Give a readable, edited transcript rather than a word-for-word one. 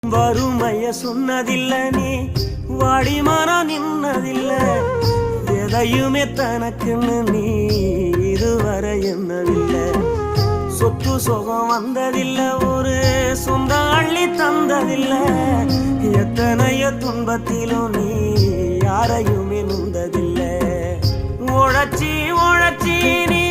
வறுமைய சொன்னதில்ல நீ வாடிமானா நின்னதில்ல எதையுமே தனக்குன்னு நீ இதுவரை என்னதில்லை சொத்து சுகம் வந்ததில்ல ஒரு சொந்த அள்ளி தந்ததில்ல எத்தனையோ துன்பத்திலும் நீ யாரையுமே நுந்ததில்லை உழைச்சி உழைச்சி நீ